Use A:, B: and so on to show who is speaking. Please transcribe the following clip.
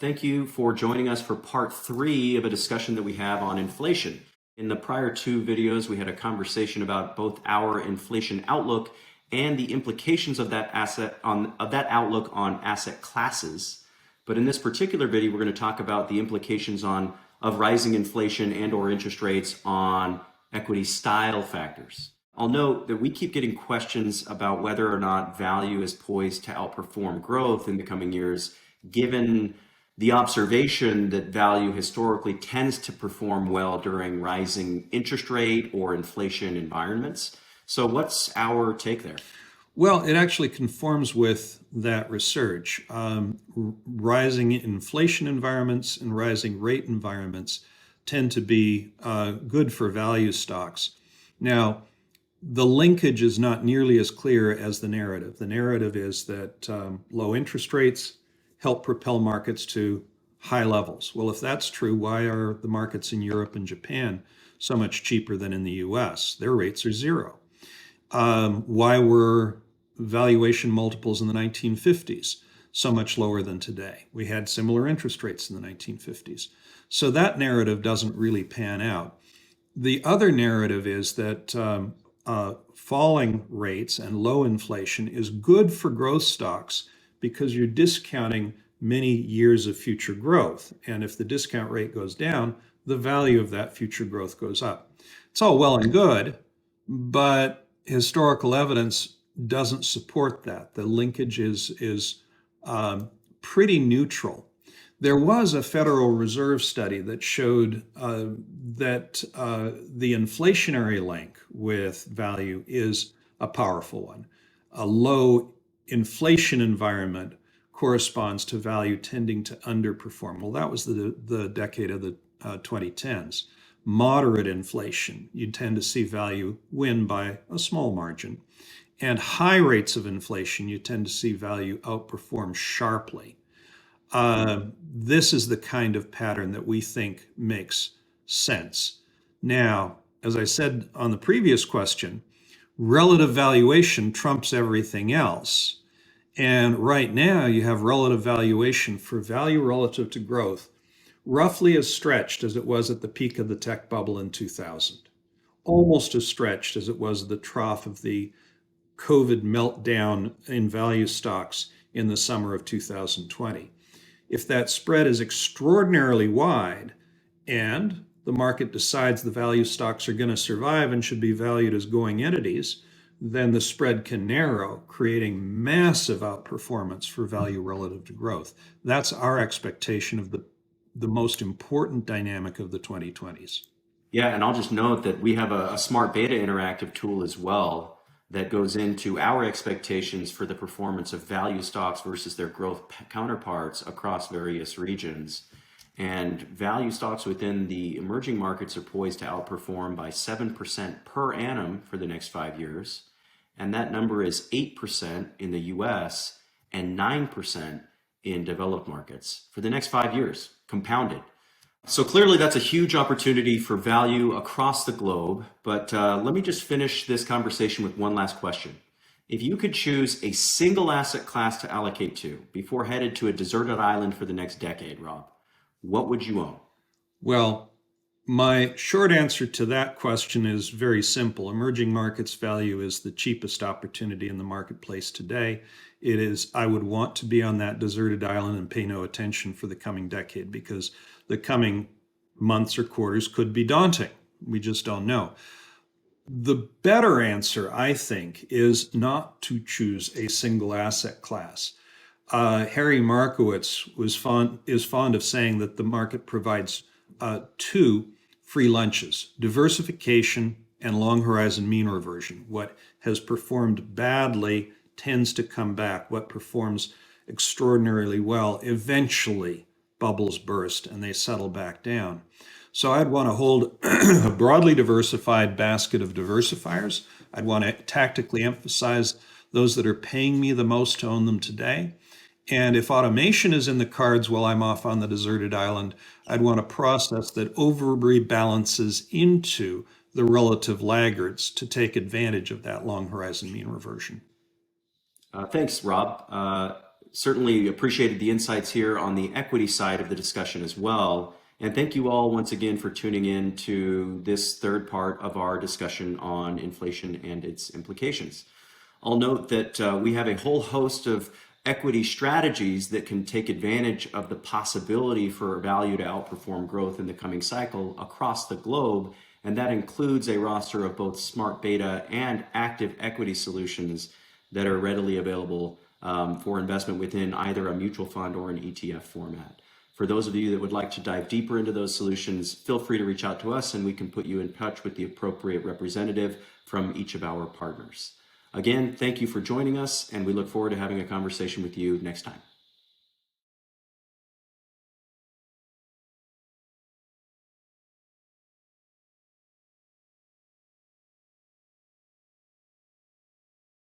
A: Thank you for joining us for part 3 of a discussion that we have on inflation. In the prior 2 videos, we had a conversation about both our inflation outlook and the implications of that outlook on asset classes. But in this particular video, we're going to talk about the implications of rising inflation and or interest rates on equity style factors. I'll note that we keep getting questions about whether or not value is poised to outperform growth in the coming years, given the observation that value historically tends to perform well during rising interest rate or inflation environments. So what's our take there?
B: Well, it actually conforms with that research. Rising inflation environments and rising rate environments tend to be good for value stocks. Now, the linkage is not nearly as clear as the narrative. The narrative is that low interest rates help propel markets to high levels. Well, if that's true, why are the markets in Europe and Japan so much cheaper than in the US? Their rates are zero. Why were valuation multiples in the 1950s so much lower than today? We had similar interest rates in the 1950s. So that narrative doesn't really pan out. The other narrative is that falling rates and low inflation is good for growth stocks because you're discounting many years of future growth. And if the discount rate goes down, the value of that future growth goes up. It's all well and good, but historical evidence doesn't support that. The linkage is pretty neutral. There was a Federal Reserve study that showed that the inflationary link with value is a powerful one. A low inflation environment corresponds to value tending to underperform. Well, that was the decade of the 2010s. Moderate inflation, you tend to see value win by a small margin. And high rates of inflation, you tend to see value outperform sharply. This is the kind of pattern that we think makes sense. Now, as I said on the previous question, relative valuation trumps everything else. And right now you have relative valuation for value relative to growth roughly as stretched as it was at the peak of the tech bubble in 2000, almost as stretched as it was at the trough of the COVID meltdown in value stocks in the summer of 2020. If that spread is extraordinarily wide and the market decides the value stocks are going to survive and should be valued as going entities, then the spread can narrow, creating massive outperformance for value relative to growth. That's our expectation of the most important dynamic of the 2020s.
A: Yeah, and I'll just note that we have a smart beta interactive tool as well that goes into our expectations for the performance of value stocks versus their growth counterparts across various regions. And value stocks within the emerging markets are poised to outperform by 7% per annum for the next 5 years. And that number is 8% in the US and 9% in developed markets for the next 5 years, compounded. So clearly that's a huge opportunity for value across the globe. But let me just finish this conversation with one last question. If you could choose a single asset class to allocate to before headed to a deserted island for the next decade, Rob, what would you own?
B: Well, my short answer to that question is very simple. Emerging markets value is the cheapest opportunity in the marketplace today. It is, I would want to be on that deserted island and pay no attention for the coming decade because the coming months or quarters could be daunting. We just don't know. The better answer, I think, is not to choose a single asset class. Harry Markowitz is fond of saying that the market provides two free lunches: diversification and long horizon mean reversion. What has performed badly tends to come back. What performs extraordinarily well eventually bubbles burst and they settle back down. So I'd want to hold a broadly diversified basket of diversifiers. I'd want to tactically emphasize those that are paying me the most to own them today. And if automation is in the cards while I'm off on the deserted island, I'd want a process that over-rebalances into the relative laggards to take advantage of that long horizon mean reversion.
A: Thanks, Rob. certainly appreciated the insights here on the equity side of the discussion as well. And thank you all once again for tuning in to this third part of our discussion on inflation and its implications. I'll note that we have a whole host of equity strategies that can take advantage of the possibility for value to outperform growth in the coming cycle across the globe. And that includes a roster of both smart beta and active equity solutions that are readily available for investment within either a mutual fund or an ETF format. For those of you that would like to dive deeper into those solutions, feel free to reach out to us and we can put you in touch with the appropriate representative from each of our partners. Again, thank you for joining us, and we look forward to having a conversation with you next time.